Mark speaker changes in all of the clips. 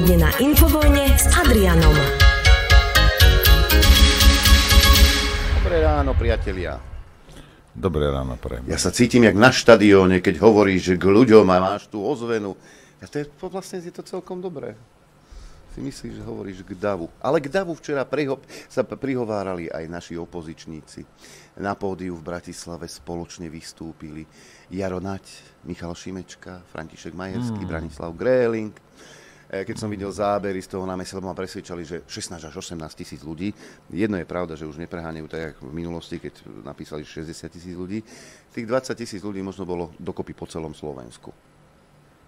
Speaker 1: Popoludne na Infovojne s Adrianom.
Speaker 2: Dobré ráno, priatelia.
Speaker 3: Dobré ráno, prajem.
Speaker 2: Ja sa cítim jak na štadióne, keď hovoríš k ľuďom a máš tú ozvenu. Ja to je, vlastne je to celkom dobré. Si myslíš, že hovoríš k davu. Ale k davu včera sa prihovárali aj naši opozičníci. Na pódiu v Bratislave spoločne vystúpili Jaro Naď, Michal Šimečka, František Majerský, Branislav Gréling. Keď som videl zábery z toho námestia, lebo ma presvedčali, že 16 až 18 tisíc ľudí. Jedno je pravda, že už nepreháňajú tak, jak v minulosti, keď napísali 60 tisíc ľudí. Tých 20 tisíc ľudí možno bolo dokopy po celom Slovensku.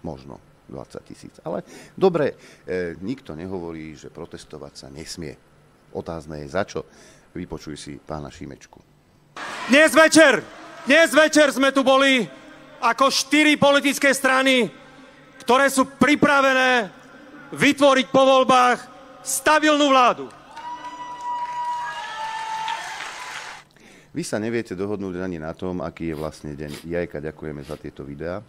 Speaker 2: Možno 20 tisíc. Ale dobre, nikto nehovorí, že protestovať sa nesmie. Otázne je za čo. Vypočuj si pána Šimečku.
Speaker 4: Dnes večer sme tu boli ako 4 politické strany, ktoré sú pripravené vytvoriť po voľbách stabilnú vládu.
Speaker 2: Vy sa neviete dohodnúť ani na tom, aký je vlastne deň. Jajka, ďakujeme za tieto videá,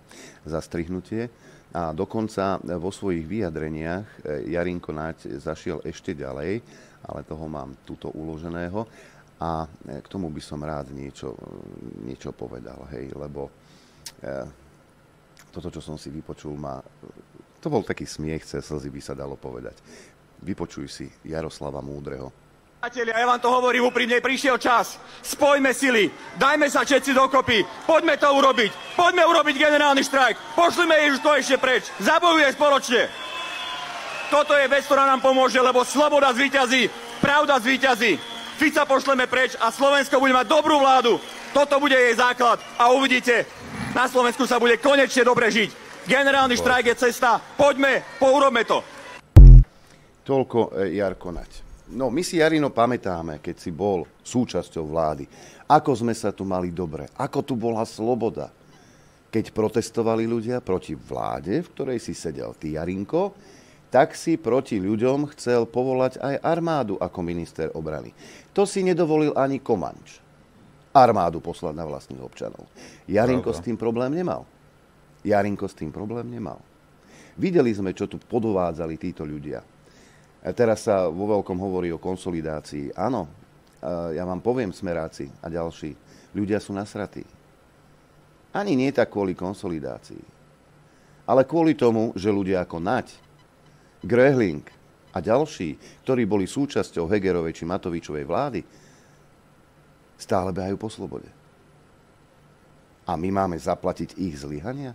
Speaker 2: za strihnutie. A dokonca vo svojich vyjadreniach Jarinko Naď zašiel ešte ďalej, ale toho mám tuto uloženého. A k tomu by som rád niečo povedal, hej, lebo toto, čo som si vypočul, to bol taký smiech, cez slzy by sa dalo povedať. Vypočuj si Jaroslava Múdreho.
Speaker 4: Priatelia, ja vám to hovorím úprimne, prišiel čas. Spojme sily, dajme sa všetci dokopy, poďme to urobiť. Poďme urobiť generálny štrajk, pošlime Ježiš to ešte preč, zabojuje spoločne. Toto je vec, ktorá nám pomôže, lebo sloboda zvíťazí, pravda zvíťazí. Fica pošleme preč a Slovensko bude mať dobrú vládu. Toto bude jej základ a uvidíte, na Slovensku sa bude konečne dobre žiť. Generálny štrajk je cesta, poďme, urobme to.
Speaker 2: Toľko Jarko Naď. No, my si, Jarino, pamätáme, keď si bol súčasťou vlády, ako sme sa tu mali dobre, ako tu bola sloboda. Keď protestovali ľudia proti vláde, v ktorej si sedel ty, Jarinko, tak si proti ľuďom chcel povolať aj armádu ako minister obrany. To si nedovolil ani Komanč. Armádu poslať na vlastných občanov. Jarinko s tým problém nemal. Videli sme, čo tu podvádzali títo ľudia. A teraz sa vo veľkom hovorí o konsolidácii. Áno, ja vám poviem, smeráci a ďalší, ľudia sú nasratí. Ani nie tak kvôli konsolidácii, ale kvôli tomu, že ľudia ako Naď, Gréling a ďalší, ktorí boli súčasťou Hegerovej či Matovičovej vlády, stále behajú po slobode. A my máme zaplatiť ich zlyhania?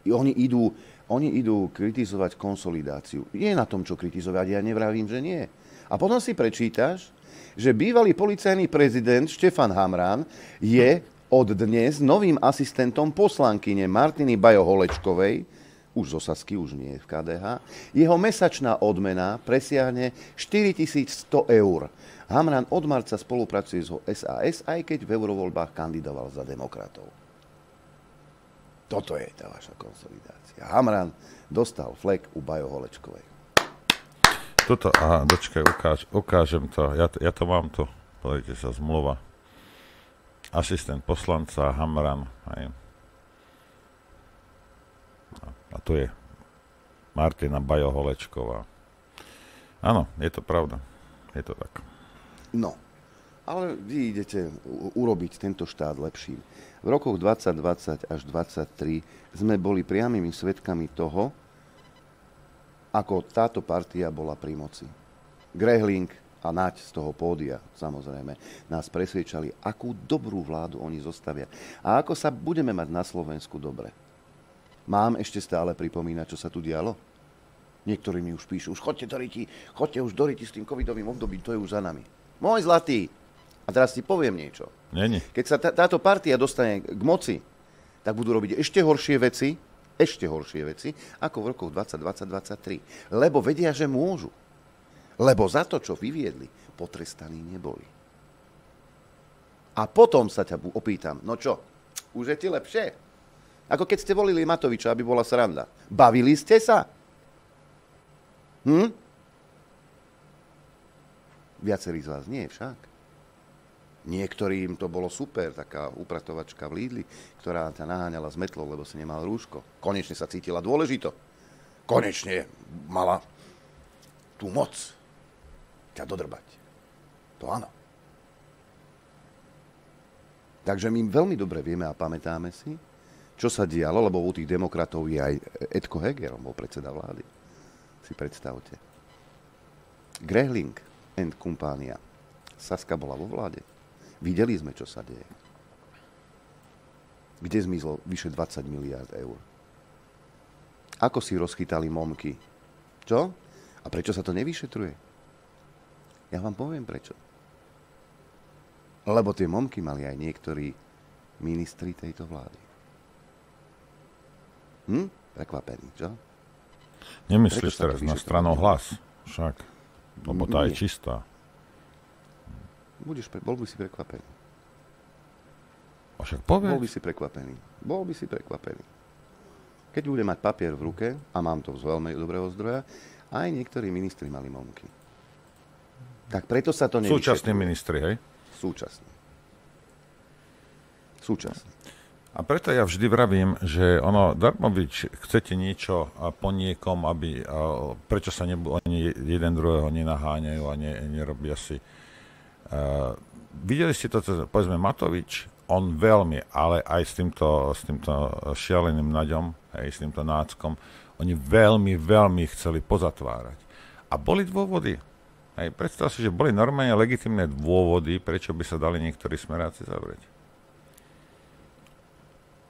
Speaker 2: Oni idú kritizovať konsolidáciu. Je na tom, čo kritizovať, ja nevravím, že nie. A potom si prečítaš, že bývalý policajný prezident Štefan Hamran je od dnes novým asistentom poslankyne Martiny Bajo-Holečkovej, už zo Sasky, už nie v KDH. Jeho mesačná odmena presiahne 4100 eur. Hamran od marca spolupracuje so SAS, aj keď v eurovoľbách kandidoval za demokratov. Toto je tá vaša konsolidácia. Hamran dostal flek u Bajo-Holečkovej.
Speaker 3: Toto, dočkaj, ukážem to. Ja to mám tu. Pozrite sa, zmluva. Asistent poslanca Hamran, aj. A tu je Martina Bajo-Holečková. Áno, je to pravda. Je to tak.
Speaker 2: No, ale vy idete urobiť tento štát lepším. V rokoch 2020 až 2023 sme boli priamými svedkami toho, ako táto partia bola pri moci. Gréling a Naď z toho pódia, samozrejme, nás presvedčali, akú dobrú vládu oni zostavia. A ako sa budeme mať na Slovensku dobre. Mám ešte stále pripomínať, čo sa tu dialo? Niektorí mi už píšu, už chodte už do ryti s tým covidovým obdobím, to je už za nami. Môj zlatý, a teraz ti poviem niečo.
Speaker 3: Nie.
Speaker 2: Keď sa táto partia dostane k moci, tak budú robiť ešte horšie veci, ako v rokoch 2020-2023. Lebo vedia, že môžu. Lebo za to, čo vyviedli, potrestaní neboli. A potom sa ťa opýtam, no čo, už je ti lepšie? Ako keď ste volili Matoviča, aby bola sranda. Bavili ste sa? Viacerí z vás nie však. Niektorým to bolo super, taká upratovačka v Lidli, ktorá ťa naháňala z metlou, lebo si nemal rúško. Konečne sa cítila dôležito. konečne mala tú moc ťa dodrbať. To áno. Takže my veľmi dobre vieme a pamätáme si, čo sa dialo, lebo u tých demokratov je aj Edko Heger, on bol predseda vlády. Si predstavte. Grehling and kompánia. Saska bola vo vláde. Videli sme, čo sa deje. Kde zmizlo vyše 20 miliárd eur? Ako si rozchytali momky? Čo? A prečo sa to nevyšetruje? Ja vám poviem prečo. Lebo tie momky mali aj niektorí ministri tejto vlády. Prekvapení, čo?
Speaker 3: Nemyslíš teraz na stranu Hlas? Však. Lebo tá je čistá.
Speaker 2: Bol by si prekvapený.
Speaker 3: A však povedz.
Speaker 2: Bol by si prekvapený. Keď bude mať papier v ruke, a mám to z veľmi dobrého zdroja, aj niektorí ministri mali momky. Tak preto sa to nevyšetruje.
Speaker 3: Súčasní ministri, hej?
Speaker 2: Súčasní.
Speaker 3: A preto ja vždy vravím, že Darmovič, chcete niečo po niekom, prečo sa oni jeden druhého nenaháňajú a nerobia si. Videli ste to, povedzme Matovič, on veľmi, ale aj s týmto šialeným Naďom, s týmto náckom, oni veľmi, veľmi chceli pozatvárať. A boli dôvody. Predstav si, že boli normálne legitimné dôvody, prečo by sa dali niektorí smeráci zavrieť.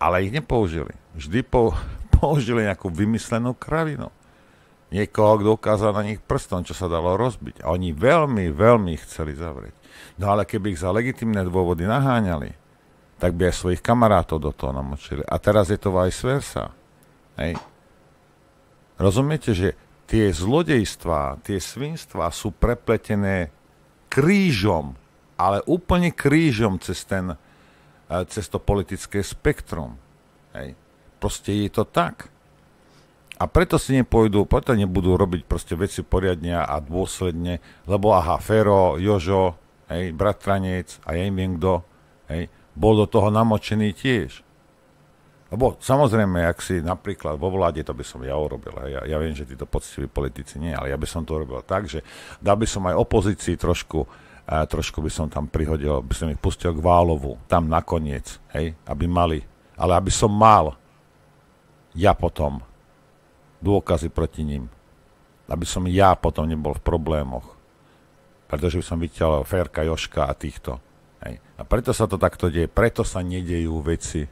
Speaker 3: Ale ich nepoužili. Vždy použili nejakú vymyslenú kravinu. Niekoho, kto ukázal na nich prstom, čo sa dalo rozbiť. A oni veľmi, veľmi chceli zavrieť. No ale keby ich za legitimné dôvody naháňali, tak by aj svojich kamarátov do toho namočili. A teraz je to vice versa. Hej. Rozumiete, že tie zlodejstvá, tie svinstvá sú prepletené krížom, ale úplne krížom cez to politické spektrum. Hej. Proste je to tak. A preto si preto nebudú robiť proste veci poriadne a dôsledne, lebo Fero, Jožo, bratranec a ja neviem kto, bol do toho namočený tiež. Lebo samozrejme, ak si napríklad vo vláde, to by som ja urobil. Ja viem, že títo poctiví politici nie, ale ja by som to urobil tak, že dal by som aj opozícii trošku by som tam prihodil, by som ich pustil k Válovu, tam nakoniec, aby mali. Ale aby som mal ja potom dôkazy proti ním. Aby som ja potom nebol v problémoch. Pretože by som vyťal Ferka, Joška a týchto. A preto sa to takto deje. Preto sa nedejú veci.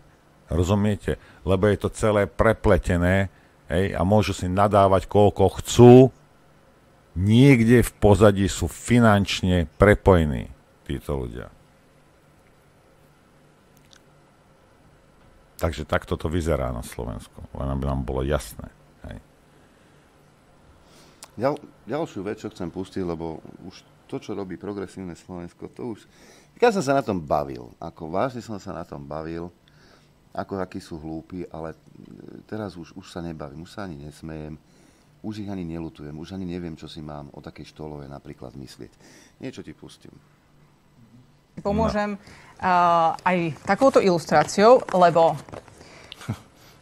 Speaker 3: Rozumiete? Lebo je to celé prepletené a môžu si nadávať koľko chcú. Niekde v pozadí sú finančne prepojení títo ľudia. Takže takto to vyzerá na Slovensku. Len aby nám bolo jasné.
Speaker 2: Ďalšiu vec, čo chcem pustiť, lebo už to, čo robí Progresívne Slovensko, to už... Ja som sa na tom bavil. Vážne som sa na tom bavil. Akí sú hlúpi, ale teraz už sa nebavím, už sa ani nesmejem. Už ich ani neľutujem, už ani neviem, čo si mám o takej Štolovej napríklad myslieť. Niečo ti pustím.
Speaker 5: Pomôžem aj takouto ilustráciou, lebo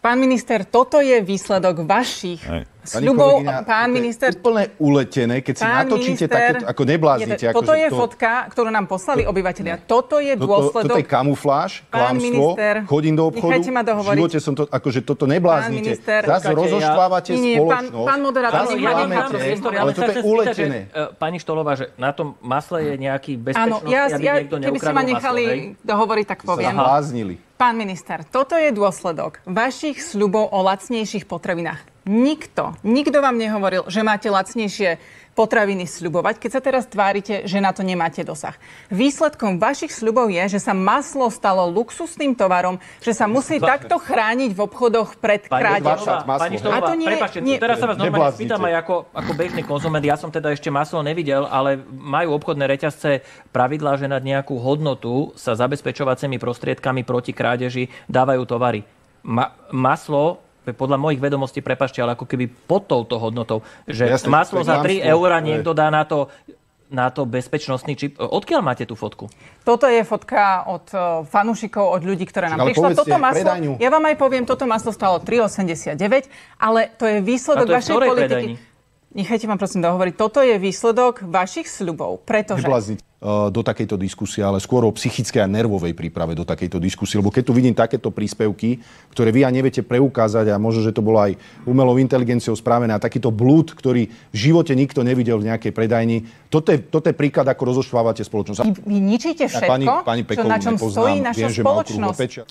Speaker 5: pán minister, toto je výsledok vašich sľubov. Pán minister,
Speaker 6: úplne uletené, keď si natočíte takéto, ako nebláznite.
Speaker 5: Toto je fotka, ktorú nám poslali obyvateľia. Toto je dôsledok.
Speaker 6: Toto je kamufláž, klamstvo, chodím do obchodu.
Speaker 5: Nechajte ma dohovoriť.
Speaker 6: V živote som to, akože toto nebláznite. Zase rozoštvávate spoločnosť.
Speaker 5: Pán moderátor,
Speaker 6: ale toto je uletené.
Speaker 7: Pani Štolová, že na tom masle je nejaký bezpečnostný, aby niekto neukradol maslo.
Speaker 5: Keby si ma nechali dohovoriť, tak poviem. Pán minister, toto je dôsledok vašich sľubov o lacnejších potravinách. Nikto vám nehovoril, že máte lacnejšie potraviny sľubovať, keď sa teraz tvárite, že na to nemáte dosah. Výsledkom vašich sľubov je, že sa maslo stalo luxusným tovarom, že sa musí takto chrániť v obchodoch pred krádežou.
Speaker 7: Pani Štolová, prepáčte, teraz sa vás normálne spýtam aj ako bežný konzument. Ja som teda ešte maslo nevidel, ale majú obchodné reťazce pravidlá, že nad nejakú hodnotu sa zabezpečovacími prostriedkami proti krádeži dávajú tovary. Maslo podľa mojich vedomostí, prepáčte, ale ako keby pod touto hodnotou, že jasne, maslo za 3 € niekto dá na to na to bezpečnostný čip. Odkiaľ máte tú fotku?
Speaker 5: Toto je fotka od fanúšikov, od ľudí, ktoré nám prišlo. Toto maslo, ja vám aj poviem, toto maslo stalo 3,89, ale to je výsledok vašej politiky. Nechajte ma prosím dohovoriť. Toto je výsledok vašich sľubov, pretože...
Speaker 6: Neblázniť do takejto diskusie, ale skôr o psychickej a nervovej príprave do takejto diskusie. Lebo keď tu vidím takéto príspevky, ktoré vy aj neviete preukázať a možno, že to bolo aj umelou inteligenciou spravené a takýto blúd, ktorý v živote nikto nevidel v nejakej predajni, toto je príklad, ako rozoštvávate spoločnosť.
Speaker 5: Vy ničíte všetko, na čom stojí naša spoločnosť.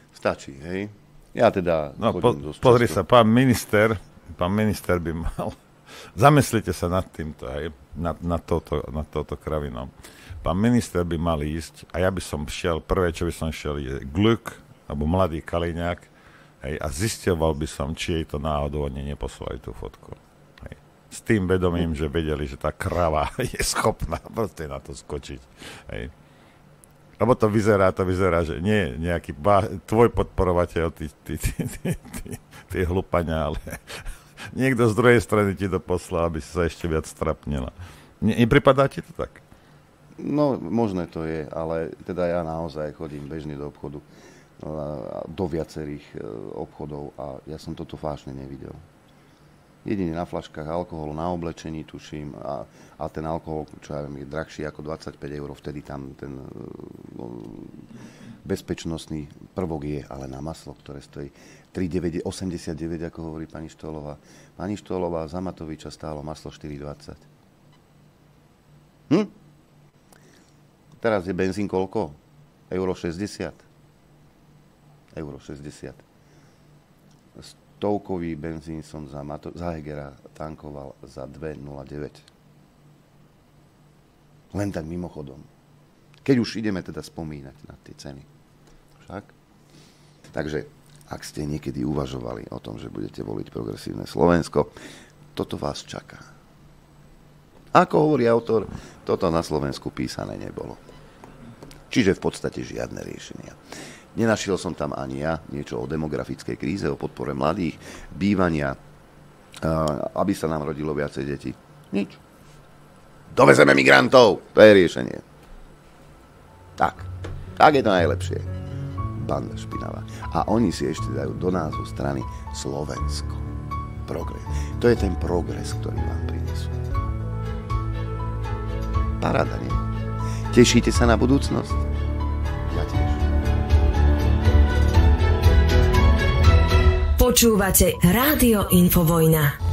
Speaker 2: Stačí, hej? Ja teda...
Speaker 3: No, pozri sa, pán minister by mal... Zamyslite sa nad týmto, hej, nad touto kravinou. Pán minister by mal ísť a ja by som šiel, prvé, čo by som šiel, je Gluk, alebo mladý Kaliňák, hej, a zisťoval by som, či jej to náhodou oni neposlali tú fotku. Hej. S tým vedomím, že vedeli, že tá krava je schopná proste na to skočiť. Hej. Lebo to vyzerá, že nie nejaký tvoj podporovateľ, tí hlupania, ale... Niekto z druhej strany ti to poslal, aby si sa ešte viac strapnila. Nepripadá ti to tak?
Speaker 2: No, možné to je, ale teda ja naozaj chodím bežne do obchodu, do viacerých obchodov a ja som toto vážne nevidel. Jedine na flaškách alkoholu, na oblečení tuším a ten alkohol, čo ja viem, je drahší ako 25 €, vtedy tam ten bezpečnostný prvok je, ale na maslo, ktoré stojí 3,89, ako hovorí pani Štolová. Pani Štolová za Matoviča stálo maslo 4,20. Teraz je benzín koľko? €60. €60. Stovkový benzín som za Hegera tankoval za 2,09. Len tak mimochodom. Keď už ideme teda spomínať na tie ceny. Však? Takže, ak ste niekedy uvažovali o tom, že budete voliť progresívne Slovensko, toto vás čaká. Ako hovorí autor, toto na Slovensku písané nebolo. Čiže v podstate žiadne riešenia. Nenašiel som tam ani ja niečo o demografickej kríze, o podpore mladých, bývania, aby sa nám rodilo viacej detí. Nič. Dovezeme migrantov, to je riešenie. Tak je to najlepšie. Banda špinavá. A oni si ešte dajú do názvu strany Slovensko. Progres. To je ten progres, ktorý vám prinesú. Paráda, nie? Tešíte sa na budúcnosť? Ja tiež.
Speaker 1: Počúvate Rádio Infovojna.